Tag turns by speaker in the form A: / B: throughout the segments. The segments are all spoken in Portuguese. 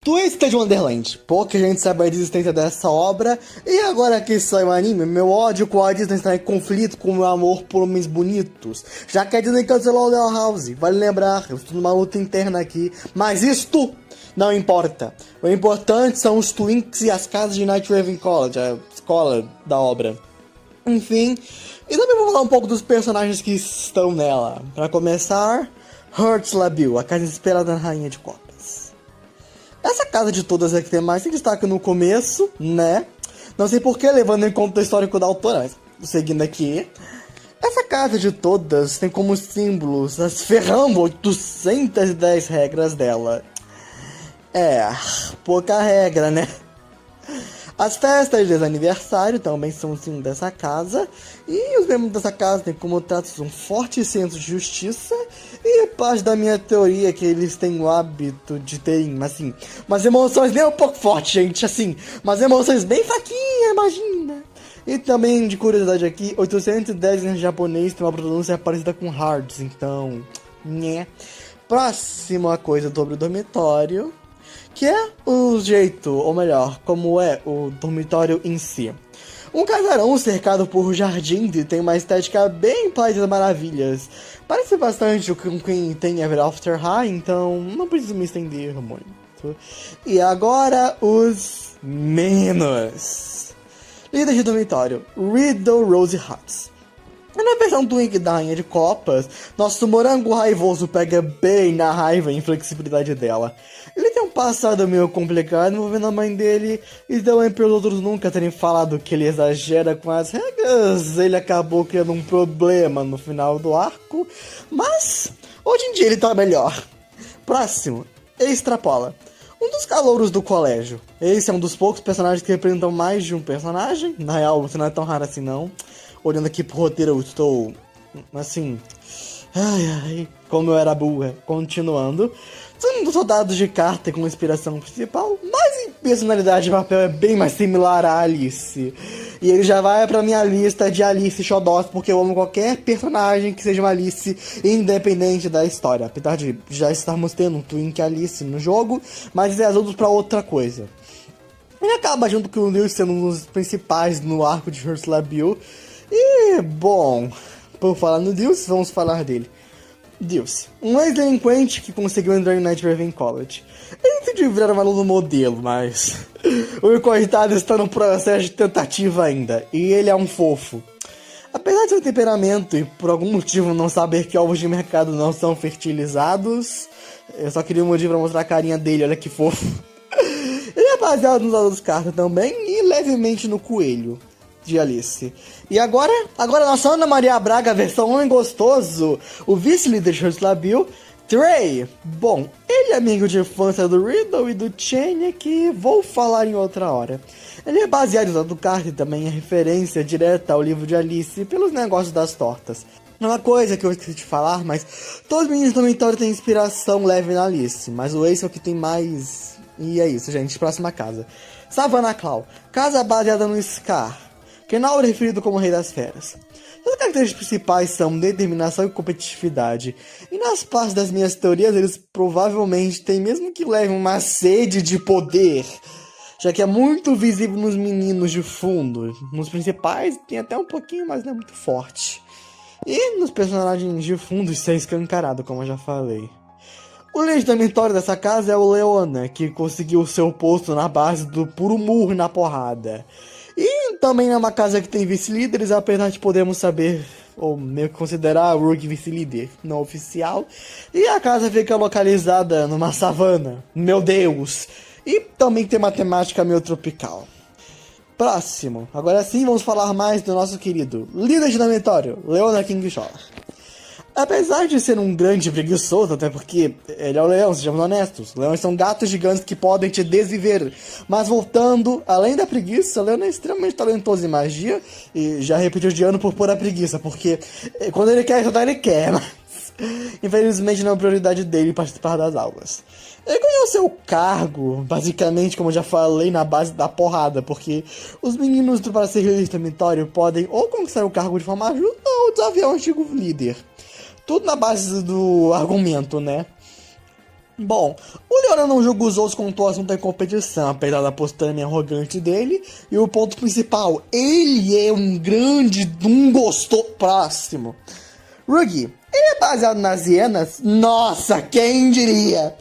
A: Twisted Wonderland. Pouca gente sabe a existência dessa obra, e agora que saiu o anime, meu ódio com a Disney está em conflito com o meu amor por homens bonitos. Já que a Disney cancelou o Doll House, vale lembrar, eu estou numa luta interna aqui, mas isto não importa. O importante são os Twinks e as casas de Night Raven College, a escola da obra. Enfim, e também vou falar um pouco dos personagens que estão nela. Para começar, Ursula Bill, a casa esperada da Rainha de Copas. Essa casa de todas é que tem mais destaque no começo, né? Não sei porquê, levando em conta o histórico da autora, mas seguindo aqui. Essa casa de todas tem como símbolos as ferrando 810 regras dela. Pouca regra, né? As festas de aniversário também são o símbolo dessa casa, e os membros dessa casa têm como traços um forte senso de justiça, e parte da minha teoria é que eles têm o hábito de terem, assim, umas emoções nem um pouco fortes, gente, assim, umas emoções bem fraquinhas, imagina. E também, de curiosidade aqui, 810 em japonês tem uma pronúncia parecida com Hearts, então, né. Próxima coisa sobre o dormitório, que é o jeito, ou melhor, como é o dormitório em si. Um casarão cercado por jardins e tem uma estética bem País das Maravilhas. Parece bastante com quem tem Ever After High, então não preciso me estender muito. E agora os menos. Líder de dormitório, Riddle Rose Hutz. Na versão Twink da Rainha de Copas, nosso morango raivoso pega bem na raiva e inflexibilidade dela. Ele tem um passado meio complicado envolvendo a mãe dele, e também pelos outros nunca terem falado que ele exagera com as regras, ele acabou criando um problema no final do arco, mas hoje em dia ele tá melhor. Próximo, Extrapola. Um dos calouros do colégio. Esse é um dos poucos personagens que representam mais de um personagem. Na real, você não é tão raro assim não. Olhando aqui pro roteiro, eu estou, assim, como eu era burra. Continuando, são um dos soldados de Carter com inspiração principal, mas em personalidade de papel é bem mais similar a Alice. E ele já vai pra minha lista de Alice Xodós, porque eu amo qualquer personagem que seja uma Alice, independente da história. Apesar de já estarmos tendo um Twink Alice no jogo, mas é assunto pra outra coisa. Ele acaba junto com o Lewis sendo um dos principais no arco de Ursula Bill. E, bom, por falar no Deus, vamos falar dele. Deus, um ex-delinquente que conseguiu entrar em Night Raven College. Ele decidiu virar um aluno modelo, mas o coitado está no processo de tentativa ainda, e ele é um fofo. Apesar de seu temperamento e por algum motivo não saber que ovos de mercado não são fertilizados, eu só queria um motivo pra mostrar a carinha dele, olha que fofo. Ele é baseado nos adultos Carter também, e levemente no coelho de Alice. E agora nossa Ana Maria Braga, versão homem gostoso, o vice-líder de Ursula Bill, Trey. Bom, ele é amigo de infância do Riddle e do Chenya, que vou falar em outra hora. Ele é baseado no do Carter, também é referência direta ao livro de Alice pelos negócios das tortas. Uma coisa que eu esqueci de falar, mas todos os meninos do dormitório têm inspiração leve na Alice, mas o Ace é o que tem mais. E é isso, gente. Próxima casa, Savannah Claw, casa baseada no Scar, Kenal é referido como Rei das Feras. As características principais são determinação e competitividade, e nas partes das minhas teorias eles provavelmente têm mesmo que levem uma sede de poder, já que é muito visível nos meninos de fundo. Nos principais tem até um pouquinho, mas não é muito forte. E nos personagens de fundo isso é escancarado, como eu já falei. O líder dormitório dessa casa é o Leona, que conseguiu seu posto na base do puro murro e na porrada. E também é uma casa que tem vice-líderes, apesar de podermos saber, ou meio que considerar o Rook vice-líder não oficial. E a casa fica localizada numa savana, meu Deus! E também tem uma temática meio tropical. Próximo, agora sim vamos falar mais do nosso querido líder de dormitório, Leona Kingshaw. Apesar de ser um grande preguiçoso, até porque ele é o leão, sejamos honestos. Leões são gatos gigantes que podem te desviver. Mas voltando, além da preguiça, o leão é extremamente talentoso em magia. E já repetiu de ano por pôr a preguiça, porque quando ele quer ajudar, ele quer. Mas infelizmente não é prioridade dele participar das aulas. Ele ganhou seu cargo, basicamente, como eu já falei, na base da porrada. Porque os meninos do para ser líder de dormitório podem ou conquistar o cargo de forma justa ou desafiar o antigo líder. Tudo na base do argumento, né? Bom, o Leona não julga os outros quanto o assunto é competição, apesar da postura meio arrogante dele. E o ponto principal, ele é um grande próximo. Rugy, ele é baseado nas hienas? Nossa, quem diria?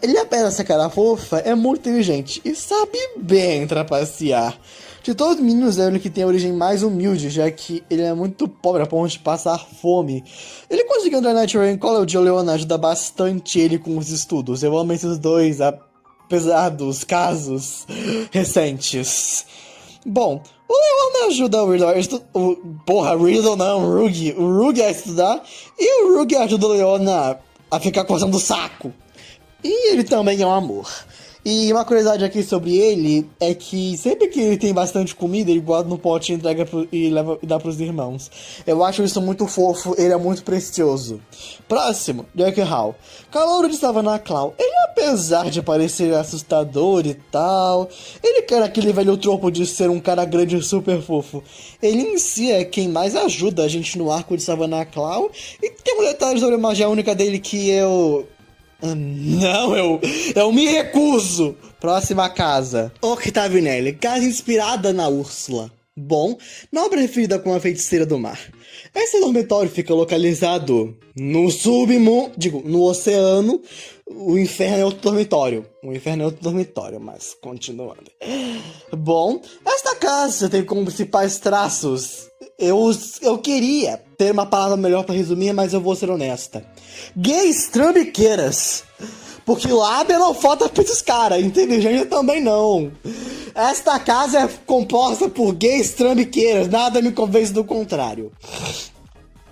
A: Ele, apesar dessa cara fofa, é muito inteligente e sabe bem trapacear. De todos os meninos, é ele que tem a origem mais humilde, já que ele é muito pobre a ponto de passar fome. Ele conseguiu entrar na Training College e o Leona ajuda bastante ele com os estudos. Eu amo esses dois, apesar dos casos recentes. Bom, o Leona ajuda o Riddle o Rugy a estudar, e o Rugy ajuda o Leona a ficar coçando o saco. E ele também é um amor. E uma curiosidade aqui sobre ele é que sempre que ele tem bastante comida, ele guarda no pote e entrega e dá pros irmãos. Eu acho isso muito fofo, ele é muito precioso. Próximo, Jack Hall. Calouro de Savannah Claw. Ele, apesar de parecer assustador e tal, ele quer aquele velho tropo de ser um cara grande e super fofo. Ele em si é quem mais ajuda a gente no arco de Savannah Claw. E tem um detalhe sobre a magia única dele que não, eu me recuso. Próxima casa. Octavinelli, casa inspirada na Úrsula. Bom, na obra referida como a feiticeira do mar. Esse dormitório fica localizado no no oceano. O inferno é outro dormitório. Mas continuando. Bom, esta casa tem como principais traços. Eu queria ter uma palavra melhor pra resumir, mas eu vou ser honesta. Gays trambiqueiras. Porque lábia não falta pra esses caras, inteligência também não. Esta casa é composta por gays trambiqueiras, nada me convence do contrário.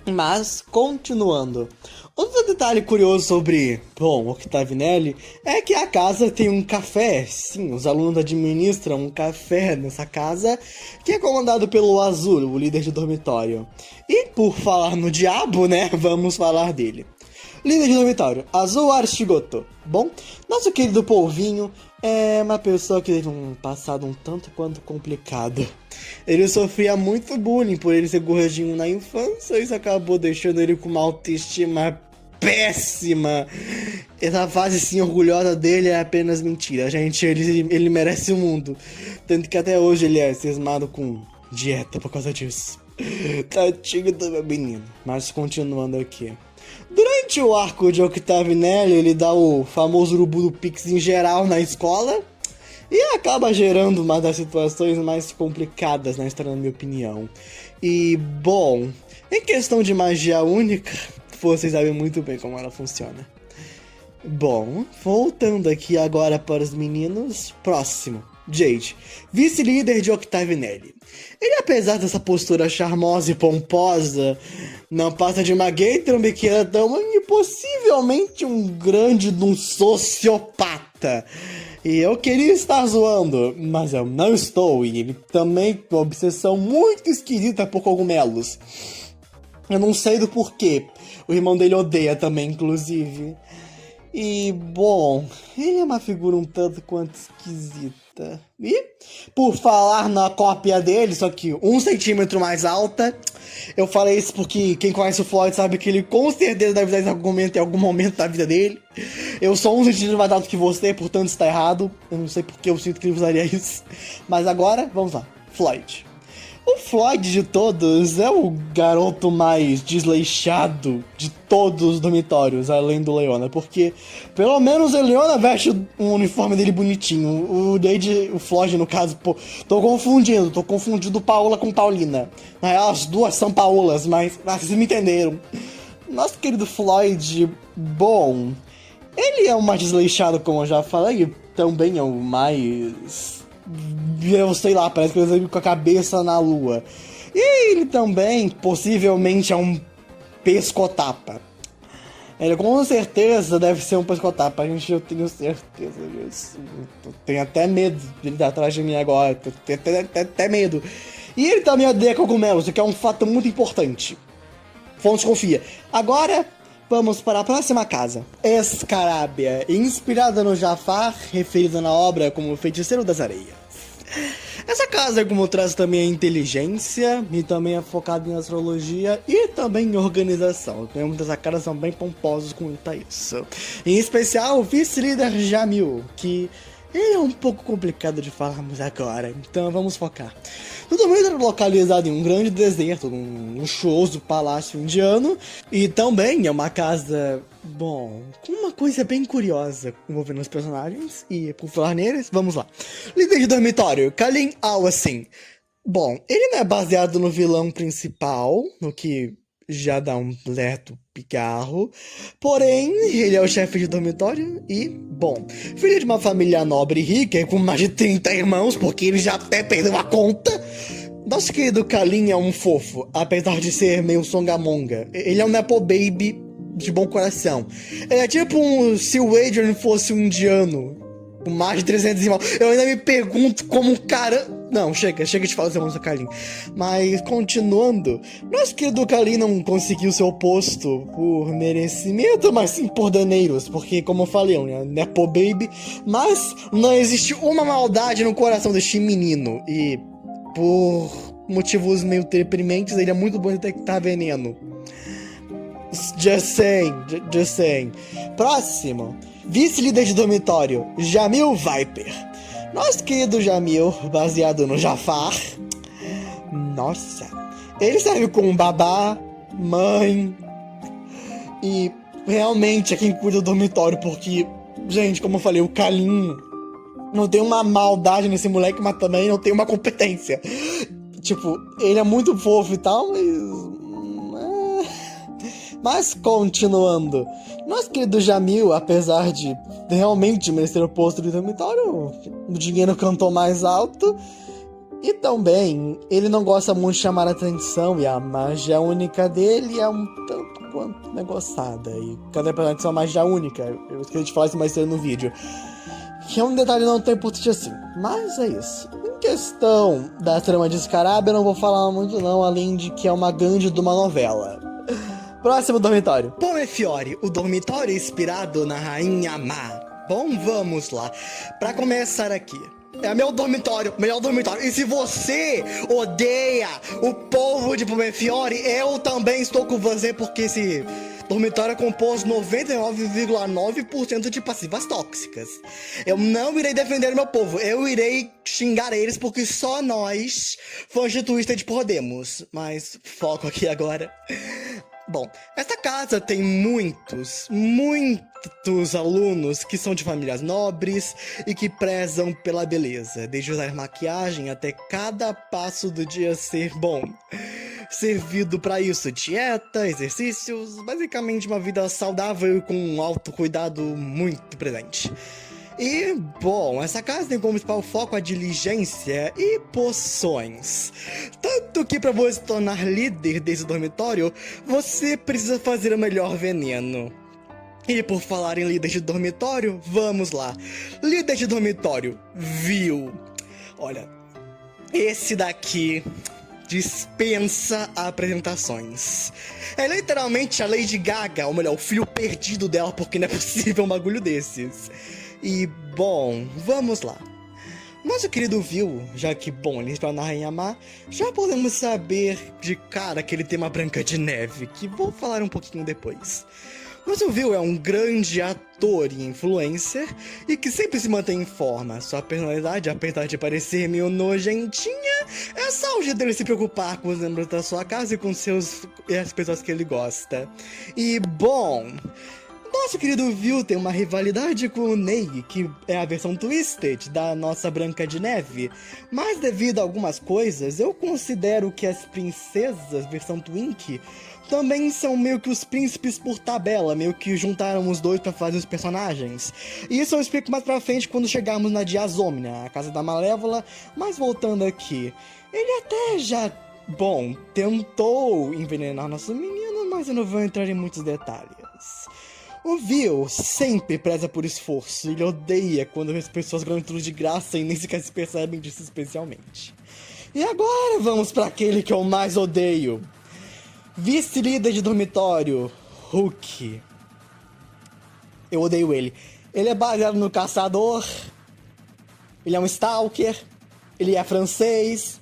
A: Mas, continuando. Outro detalhe curioso sobre, Octavinelli, é que a casa tem um café. Sim, os alunos administram um café nessa casa, que é comandado pelo Azul, o líder de dormitório. E por falar no diabo, né, vamos falar dele. Líder de dormitório, Azul Arshigoto. Bom, nosso querido polvinho é uma pessoa que teve um passado um tanto quanto complicado. Ele sofria muito bullying por ele ser gordinho na infância, e isso acabou deixando ele com uma autoestima péssima. Essa fase sim orgulhosa dele é apenas mentira, gente. Ele merece o mundo. Tanto que até hoje ele é cismado com dieta por causa disso. Tadinho do meu menino. Mas continuando aqui. Durante o arco de Octavinelli, ele dá o famoso urubu do Pix em geral na escola e acaba gerando uma das situações mais complicadas na história, na minha opinião. E, bom, em questão de magia única, vocês sabem muito bem como ela funciona. Bom, voltando aqui agora para os meninos, próximo. Jade, vice-líder de Octavinelli. Ele, apesar dessa postura charmosa e pomposa, não passa de uma gay trambiqueira e possivelmente um grande sociopata. E eu queria estar zoando, mas eu não estou. E ele também tem uma obsessão muito esquisita por cogumelos. Eu não sei do porquê. O irmão dele odeia também, inclusive. E, bom, ele é uma figura um tanto quanto esquisita. E, por falar na cópia dele, só que 1 centímetro mais alta, eu falei isso porque quem conhece o Floyd sabe que ele com certeza deve dar esse argumento em algum momento da vida dele. Eu sou 1 centímetro mais alto que você, portanto está errado. Eu não sei porque eu sinto que ele usaria isso. Mas agora, vamos lá. Floyd. O Floyd de todos é o garoto mais desleixado de todos os dormitórios, além do Leona, porque pelo menos o Leona veste um uniforme dele bonitinho. O Floyd, no caso, tô confundindo Paola com Paulina. Na real, as duas são Paolas, mas vocês me entenderam. Nosso querido Floyd, bom, ele é o mais desleixado, como eu já falei, e também é o mais... eu sei lá, parece que ele com a cabeça na lua. E ele também, possivelmente, é um pescotapa. Ele com certeza deve ser um pescotapa, gente, eu tenho certeza disso. Eu tenho até medo de ele estar atrás de mim agora, eu tenho até medo. E ele também odeia cogumelos, o que é um fato muito importante. Fontes confia. Agora, vamos para a próxima casa. Escarábia, inspirada no Jafar, referida na obra como Feiticeiro das Areias. Essa casa, como traz também a inteligência e também é focada em astrologia e também em organização. Os membros dessa casa são bem pomposos quanto a isso. Em especial o vice-líder Jamil, que ele é um pouco complicado de falarmos agora, então vamos focar. O dormitório é localizado em um grande deserto, num luxuoso palácio indiano, e também é uma casa, bom, com uma coisa bem curiosa envolvendo os personagens, e por falar neles, vamos lá. Líder de dormitório, Kalin Al-Wassim. Bom, ele não é baseado no vilão principal, no que já dá um certo pigarro, porém, ele é o chefe de dormitório e, bom, filho de uma família nobre e rica, com mais de 30 irmãos, porque ele já até perdeu a conta. Nosso querido Kalin é um fofo, apesar de ser meio songamonga. Ele é um nepo baby de bom coração. Ele é tipo se o Adrian fosse um indiano, com mais de 300 irmãos. Eu ainda me pergunto como um cara... Não, chega de falar dos irmãos do Kalin. Mas, continuando, nosso querido Kalin não conseguiu seu posto por merecimento, mas sim por daneiros. Porque, como eu falei, é um nepo baby. Mas não existe uma maldade no coração deste menino. E, por motivos meio deprimentes, ele é muito bom em detectar veneno. Just saying. Próximo. Vice-líder de dormitório, Jamil Viper. Nosso querido Jamil, baseado no Jafar. Nossa. Ele serve como babá, mãe. E realmente é quem cuida do dormitório, porque, gente, como eu falei, o Kalin não tem uma maldade nesse moleque, mas também não tem uma competência. Tipo, ele é muito fofo e tal, mas continuando, nosso querido Jamil, apesar de realmente merecer o posto de dormitório, o dinheiro cantou mais alto. E também, ele não gosta muito de chamar a atenção, e a magia única dele é um tanto quanto negociada. E cada personagem tem uma magia única, eu esqueci de falar isso mais cedo no vídeo. Que é um detalhe não tão importante assim, mas é isso. Em questão da trama de Scarab, eu não vou falar muito não, além de que é uma grande de uma novela. Próximo dormitório. Pomefiore, o dormitório inspirado na Rainha Má. Bom, vamos lá. Pra começar aqui. É meu dormitório, melhor dormitório. E se você odeia o povo de Pomefiore, eu também estou com você, porque esse dormitório é composto 99,9% de passivas tóxicas. Eu não irei defender o meu povo, eu irei xingar eles, porque só nós, fãs de Twisted, podemos. Mas foco aqui agora. Bom, essa casa tem muitos alunos que são de famílias nobres e que prezam pela beleza, desde usar maquiagem até cada passo do dia ser bom. Servido para isso, dieta, exercícios, basicamente uma vida saudável e com um autocuidado muito presente. E, bom, essa casa tem como principal foco a diligência e poções. Tanto que para você se tornar líder desse dormitório, você precisa fazer o melhor veneno. E por falar em líder de dormitório, vamos lá. Líder de dormitório, Viu. Olha, esse daqui dispensa apresentações. É literalmente a Lady Gaga, ou melhor, o filho perdido dela, porque não é possível um bagulho desses. E, bom, vamos lá. Nosso querido Viu, já que, bom, ele está na Rainha Má, já podemos saber de cara que ele tem uma Branca de Neve, que vou falar um pouquinho depois. Nosso Viu é um grande ator e influencer, e que sempre se mantém em forma. Sua personalidade, apesar de parecer meio nojentinha, é só o jeito dele se preocupar com os membros da sua casa e com as pessoas que ele gosta. E, bom, nosso querido Viu tem uma rivalidade com o Ney, que é a versão Twisted da nossa Branca de Neve. Mas devido a algumas coisas, eu considero que as princesas versão Twink também são meio que os príncipes por tabela, meio que juntaram os dois pra fazer os personagens. E isso eu explico mais pra frente quando chegarmos na Diazômnia, a casa da Malévola. Mas voltando aqui, ele até já, bom, tentou envenenar nosso menino, mas eu não vou entrar em muitos detalhes. O Viu sempre preza por esforço, ele odeia quando as pessoas ganham tudo de graça e nem sequer se percebem disso especialmente. E agora vamos para aquele que eu mais odeio. Vice-líder de dormitório, Hulk. Eu odeio ele. Ele é baseado no caçador, ele é um stalker, ele é francês.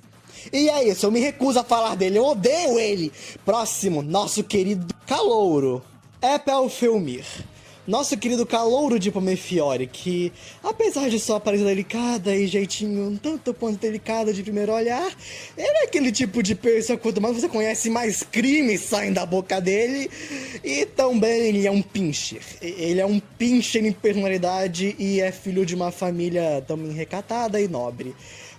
A: E é isso, eu me recuso a falar dele, eu odeio ele. Próximo, nosso querido calouro, Epelfilmir. Nosso querido calouro de Pomefiore, que, apesar de sua aparência delicada e jeitinho um tanto quanto delicado de primeiro olhar, ele é aquele tipo de pessoa, quanto mais você conhece, mais crimes saem da boca dele. E também ele é um pincher. Ele é um pincher em personalidade e é filho de uma família também recatada e nobre.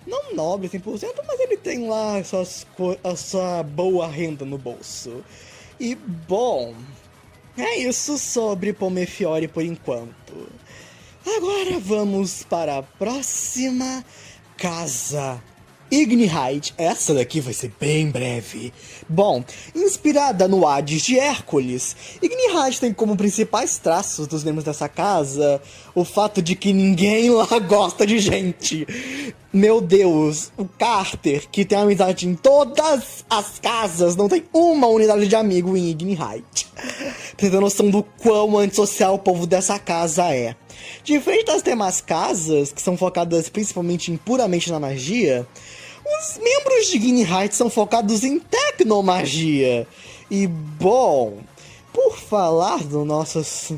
A: Não nobre 100%, mas ele tem lá a sua boa renda no bolso. E, bom... é isso sobre Pomefiore por enquanto. Agora vamos para a próxima casa. Ignihide. Essa daqui vai ser bem breve. Bom, inspirada no Hades de Hércules, Ignihide tem como principais traços dos membros dessa casa o fato de que ninguém lá gosta de gente. Meu Deus, o Carter, que tem amizade em todas as casas, não tem uma unidade de amigo em Ignihide. Pra ter noção do quão antissocial o povo dessa casa é. Diferente das demais casas, que são focadas principalmente em puramente na magia, os membros de Ignihide são focados em tecnomagia. E, bom, por falar dos nossos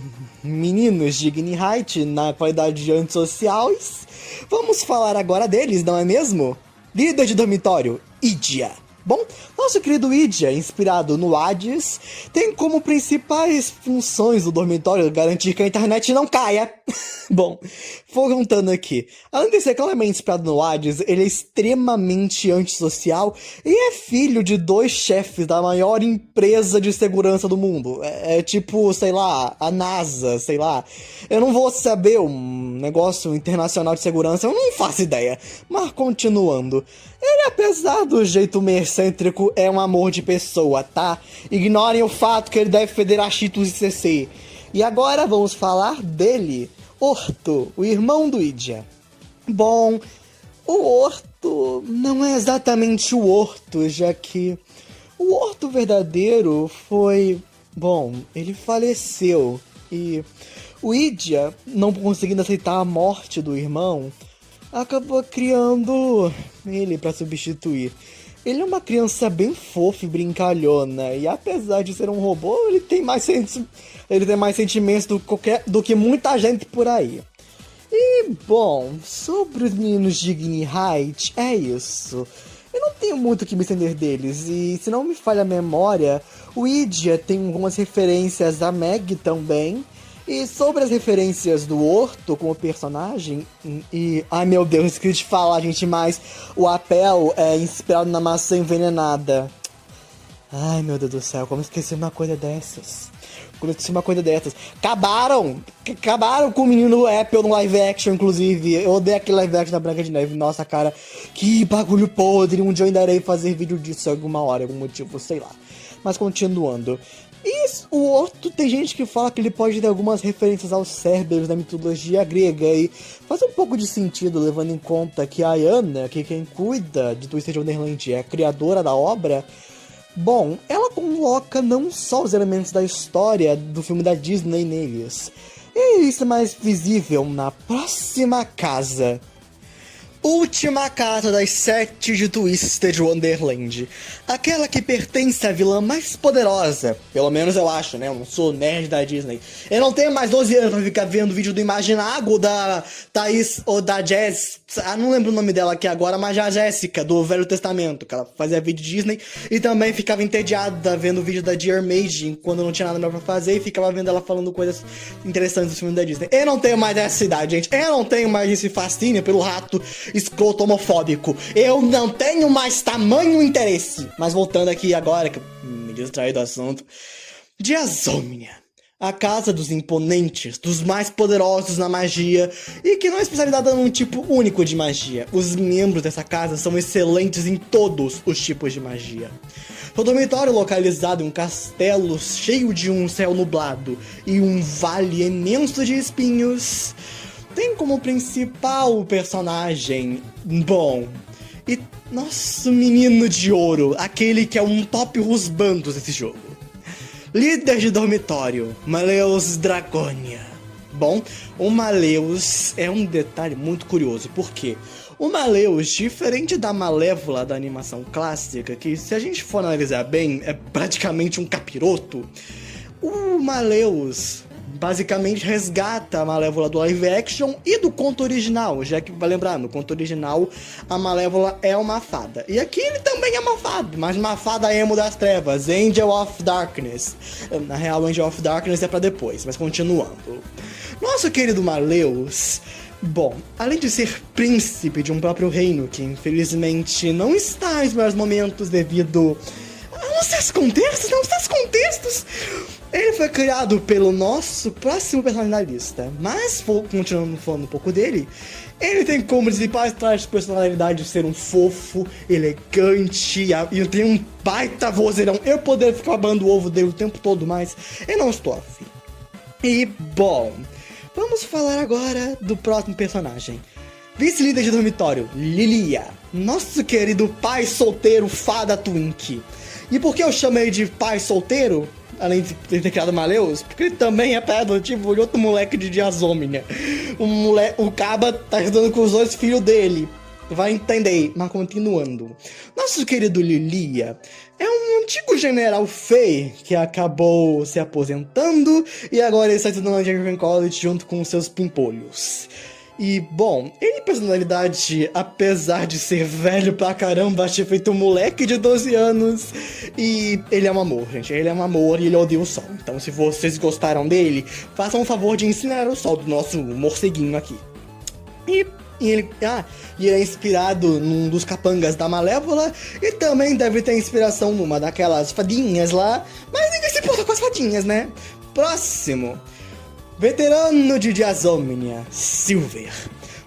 A: meninos de Ignihide na qualidade de antissociais, vamos falar agora deles, não é mesmo? Líder de dormitório, Idia. Bom, nosso querido Idia, inspirado no Hades, tem como principais funções do dormitório garantir que a internet não caia. Bom, vou contando aqui. Além de ser claramente inspirado no Hades, ele é extremamente antissocial e é filho de 2 chefes da maior empresa de segurança do mundo. É tipo, sei lá, a NASA, sei lá. Eu não vou saber um negócio internacional de segurança, eu não faço ideia. Mas continuando. Ele, apesar do jeito meio excêntrico, é um amor de pessoa, tá? Ignorem o fato que ele deve federar Cheetos e CC. E agora vamos falar dele, Orto, o irmão do Idia. Bom, o Orto não é exatamente o Orto, já que o Orto verdadeiro foi... bom, ele faleceu. E o Idia, não conseguindo aceitar a morte do irmão, acabou criando ele pra substituir. Ele é uma criança bem fofa e brincalhona, e apesar de ser um robô, ele tem mais sentimentos do que muita gente por aí. E, bom, sobre os meninos de Ignihide, é isso. Eu não tenho muito o que me entender deles, e se não me falha a memória, o Idia tem algumas referências a Meg também. E sobre as referências do Orto como personagem, e... ai meu Deus, esqueci de falar, gente, mas o Apel é inspirado na maçã envenenada. Ai meu Deus do céu, como esqueci uma coisa dessas. Acabaram com o menino Apple no live action, inclusive. Eu odeio aquele live action da Branca de Neve. Nossa, cara, que bagulho podre. Um dia eu ainda irei fazer vídeo disso alguma hora, algum motivo, sei lá. Mas continuando. E o Orto, tem gente que fala que ele pode ter algumas referências aos Cérbers da mitologia grega, e faz um pouco de sentido, levando em conta que a Ayana, que quem cuida de Twisted Wonderland é a criadora da obra. Bom, ela coloca não só os elementos da história do filme da Disney neles, e isso é mais visível na próxima casa. Última casa das 7 de Twisted Wonderland. Aquela que pertence à vilã mais poderosa. Pelo menos eu acho, né? Eu não sou nerd da Disney. Eu não tenho mais 12 anos pra ficar vendo vídeo do Imaginago, da Thaís ou da Jess. Não lembro o nome dela aqui agora, mas já a Jéssica, do Velho Testamento. Que ela fazia vídeo Disney e também ficava entediada vendo o vídeo da Dear Maid quando não tinha nada melhor pra fazer, e ficava vendo ela falando coisas interessantes do filme da Disney. Eu não tenho mais essa idade, gente. Eu não tenho mais esse fascínio pelo rato escroto homofóbico. Eu não tenho mais tamanho interesse. Mas voltando aqui agora, que eu me distraí do assunto. De Azomnia, a casa dos imponentes, dos mais poderosos na magia, e que não é especializada num tipo único de magia. Os membros dessa casa são excelentes em todos os tipos de magia. O dormitório, localizado em um castelo cheio de um céu nublado e um vale imenso de espinhos, tem como principal personagem, bom, e nosso menino de ouro, aquele que é um top rusbandos desse jogo. Líder de dormitório, Maleus Dragonia. Bom, o Maleus é um detalhe muito curioso, porque o Maleus, diferente da Malévola da animação clássica, que se a gente for analisar bem, é praticamente um capiroto, o Maleus basicamente resgata a Malévola do live action e do conto original, já que, vai lembrar, no conto original a Malévola é uma fada. E aqui ele também é uma fada, mas uma fada emo das trevas, Angel of Darkness. Na real, Angel of Darkness é pra depois, mas continuando. Nosso querido Maleus, bom, além de ser príncipe de um próprio reino, que infelizmente não está nos melhores momentos devido a uns certos contextos, ele foi criado pelo nosso próximo personagem da lista. Mas, continuando falando um pouco dele, ele tem como principais traços de personalidade ser um fofo, elegante, e tem um baita vozeirão. Eu poderia ficar babando o ovo dele o tempo todo, mas eu não estou afim. E, bom, vamos falar agora do próximo personagem. Vice-líder de dormitório, Lilia. Nosso querido pai solteiro fada Twink. E por que eu chamei de pai solteiro? Além de ter criado Maleus, porque ele também é pai adotivo de outro moleque de Diazômnia. O Caba tá estudando com os dois filhos dele. Vai entender, mas continuando. Nosso querido Lilia é um antigo general Fey que acabou se aposentando e agora ele está estudando na Raven College junto com seus pimpolhos. E, bom, ele personalidade, apesar de ser velho pra caramba, ter feito um moleque de 12 anos. E ele é um amor, gente. Ele é um amor e ele odeia o sol. Então, se vocês gostaram dele, façam o favor de ensinar o sol do nosso morceguinho aqui. E ele é inspirado num dos capangas da Malévola. E também deve ter inspiração numa daquelas fadinhas lá. Mas ninguém se importa com as fadinhas, né? Próximo. Veterano de Diazômnia, Silver.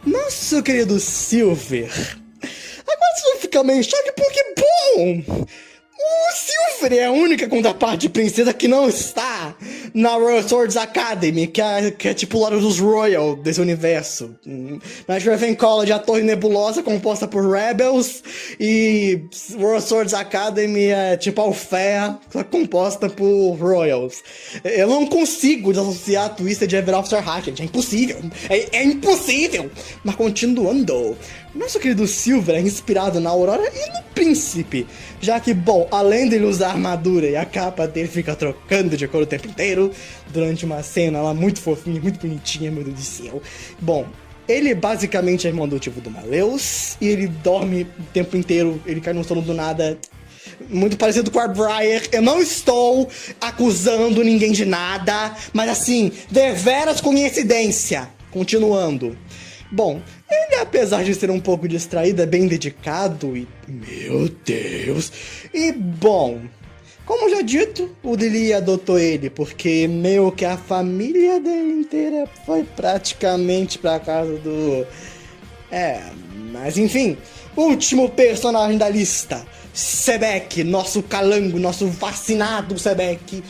A: Nosso querido Silver. Agora vocês vão ficar meio em choque porque, bom, o Silver é a única contraparte de princesa que não está na Royal Swords Academy, que é tipo o lado dos Royal desse universo. Na Raven College, a Torre Nebulosa composta por Rebels, e Royal Swords Academy é tipo a Alfea, composta por Royals. Eu não consigo desassociar a Twisted de Ever After Heart, gente, é impossível. É impossível! Mas continuando, nosso querido Silver é inspirado na Aurora e no Príncipe, já que, bom, além dele usar a armadura e a capa dele fica trocando de cor o tempo inteiro, durante uma cena lá muito fofinha, muito bonitinha, meu Deus do céu. Bom, ele basicamente é irmão adotivo do Maleus, e ele dorme o tempo inteiro, ele cai no sono do nada, muito parecido com o Briar. Eu não estou acusando ninguém de nada, mas assim, deveras coincidência. Continuando. Bom, ele, apesar de ser um pouco distraído, é bem dedicado e... Meu Deus! E, bom, como já dito, o Lily adotou ele, porque meio que a família dele inteira foi praticamente pra casa do... mas enfim, último personagem da lista, Sebek, nosso calango, nosso vacinado Sebek.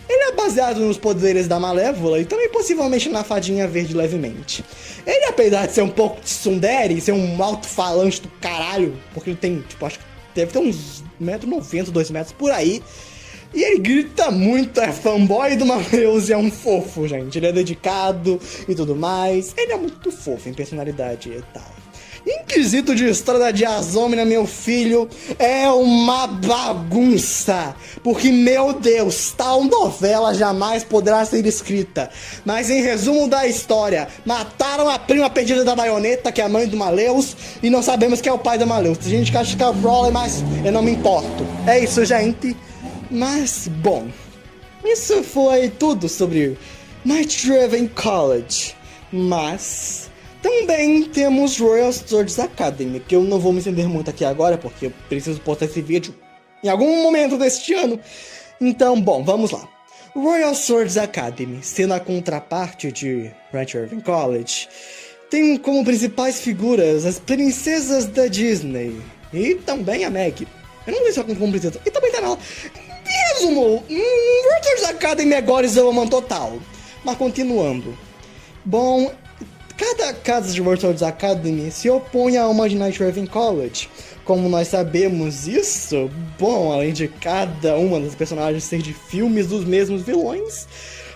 A: Ele é baseado nos poderes da Malévola e também possivelmente na Fadinha Verde levemente. Ele, apesar de ser um pouco tsundere, ser um alto-falante do caralho, porque ele tem, tipo, acho que deve ter uns 1,90m, 2 metros por aí. E ele grita muito, é fanboy do Maleus e é um fofo, gente. Ele é dedicado e tudo mais. Ele é muito fofo em personalidade e tal. Em quesito de história da Diazômnia, meu filho, é uma bagunça. Porque, meu Deus, tal novela jamais poderá ser escrita. Mas em resumo da história, mataram a prima perdida da Baioneta, que é a mãe do Maleus, e não sabemos quem é o pai do Maleus. Tem gente que acha que é o Brawler, mas eu não me importo. É isso, gente. Mas, bom, isso foi tudo sobre Night Raven College. Mas... também temos Royal Swords Academy, que eu não vou me estender muito aqui agora, porque eu preciso postar esse vídeo em algum momento deste ano. Então, bom, vamos lá. Royal Swords Academy, sendo a contraparte de Night Raven College, tem como principais figuras as princesas da Disney e também a Meg. Eu não sei se ela como princesa, e também tá nela. Em resumo, Royal Swords Academy agora é Zoaman total. Mas continuando. Bom... cada casa de Royal Swords Academy se opõe a uma de Night Raven College. Como nós sabemos isso, bom, além de cada uma das personagens ser de filmes dos mesmos vilões,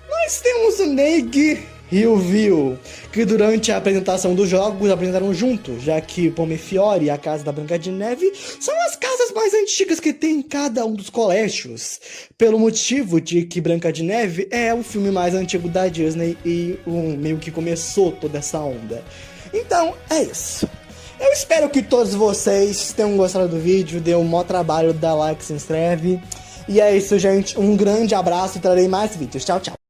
A: nós temos o Neg Rio viu que durante a apresentação dos jogos apresentaram juntos, já que Pomefiore e a Casa da Branca de Neve são as casas mais antigas que tem em cada um dos colégios, pelo motivo de que Branca de Neve é o filme mais antigo da Disney e meio que começou toda essa onda. Então, é isso. Eu espero que todos vocês tenham gostado do vídeo, deu um maior trabalho, dá like, se inscreve. E é isso, gente. Um grande abraço e trarei mais vídeos. Tchau, tchau.